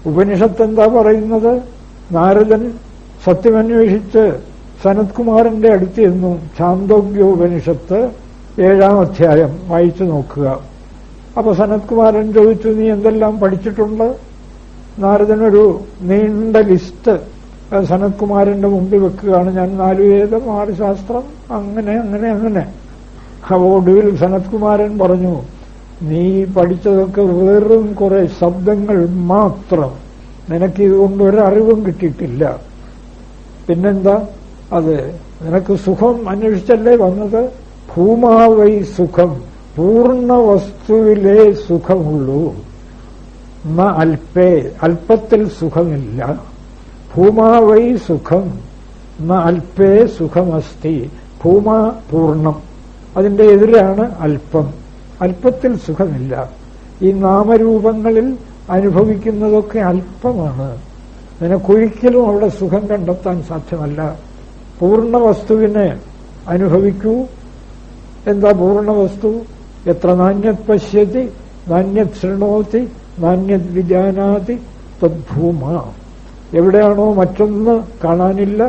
ഉപനിഷത്ത് എന്താ പറയുന്നത്? നാരദൻ സത്യമന്വേഷിച്ച് സനത്കുമാരന്റെ അടുത്ത് ചെന്നു. ഛാന്തോഗ്യോപനിഷത്ത് 7-ാം അധ്യായം വായിച്ചു നോക്കുക. അപ്പൊ സനത്കുമാരൻ ചോദിച്ചു, നീ എന്തെല്ലാം പഠിച്ചിട്ടുണ്ട്? നാരദനൊരു നീണ്ട ലിസ്റ്റ് സനത്കുമാരന്റെ മുമ്പിൽ വെക്കുകയാണ്. ഞാൻ 4 വേദം, 6 ശാസ്ത്രം, അങ്ങനെ അങ്ങനെ അങ്ങനെ. ഒടുവിൽ സനത്കുമാരൻ പറഞ്ഞു, നീ പഠിച്ചതൊക്കെ വെറും കുറെ ശബ്ദങ്ങൾ മാത്രം, നിനക്കിതുകൊണ്ട് ഒരറിവും കിട്ടിയിട്ടില്ല. പിന്നെന്താ അത്? നിനക്ക് സുഖം അന്വേഷിച്ചല്ലേ വന്നത്? ഭൂമാവൈ സുഖം, പൂർണ്ണ വസ്തുവിലേ സുഖമുള്ളൂ. ന അല്പേ, അല്പത്തിൽ സുഖമില്ല. ഭൂമാവൈ സുഖം ന അല്പേ സുഖമസ്തി. ഭൂമ പൂർണ്ണം, അതിന്റെ എതിരാണ് അല്പം. അല്പത്തിൽ സുഖമില്ല. ഈ നാമരൂപങ്ങളിൽ അനുഭവിക്കുന്നതൊക്കെ അല്പമാണ്. നിനക്കൊരിക്കലും അവിടെ സുഖം കണ്ടെത്താൻ സാധ്യമല്ല. പൂർണ്ണ വസ്തുവിനെ അനുഭവിക്കൂ. എന്താ പൂർണ്ണ വസ്തു? എത്ര നാന്യത് പശ്യതി നാന്യത് ശൃണോതി നാന്യത് വിജാനാതി തദ്ഭൂമ. എവിടെയാണോ മറ്റൊന്ന് കാണാനില്ല,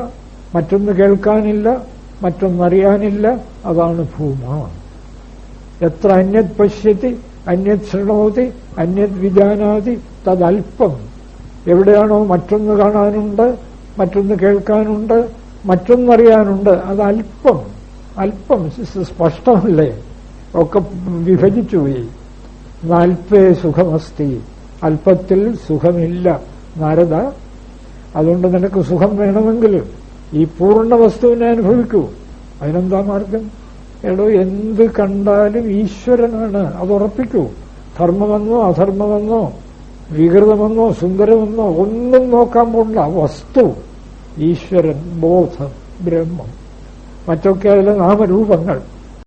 മറ്റൊന്ന് കേൾക്കാനില്ല, മറ്റൊന്നറിയാനില്ല, അതാണ് ഭൂമ. എത്ര അന്യത് പശ്യതി അന്യത് ശൃണോതി അന്യത് വിജാനാതി തദൽപ്പം. എവിടെയാണോ മറ്റൊന്ന് കാണാനുണ്ട്, മറ്റൊന്ന് കേൾക്കാനുണ്ട്, മറ്റൊന്നറിയാനുണ്ട്, അത് അല്പം. അല്പം സ്പഷ്ടമല്ലേ? ഒക്കെ വിഭജിച്ചുപോയി. അല്പേ സുഖമസ്തി, അല്പത്തിൽ സുഖമില്ല നാരദ. അതുകൊണ്ട് നിനക്ക് സുഖം വേണമെങ്കിൽ ഈ പൂർണ്ണ വസ്തുവിനെ അനുഭവിക്കൂ. അതിനെന്താ മാർഗം? എടോ, എന്ത് കണ്ടാലും ഈശ്വരനാണ്, അതുറപ്പിക്കൂ. ധർമ്മമെന്നോ അധർമ്മമെന്നോ വികൃതമെന്നോ സുന്ദരമെന്നോ ഒന്നും നോക്കാൻ പോണ്ട. വസ്തു ഈശ്വരൻ, ബോധം, ബ്രഹ്മം. മറ്റൊക്കെ അതിലെ നാമരൂപങ്ങൾ.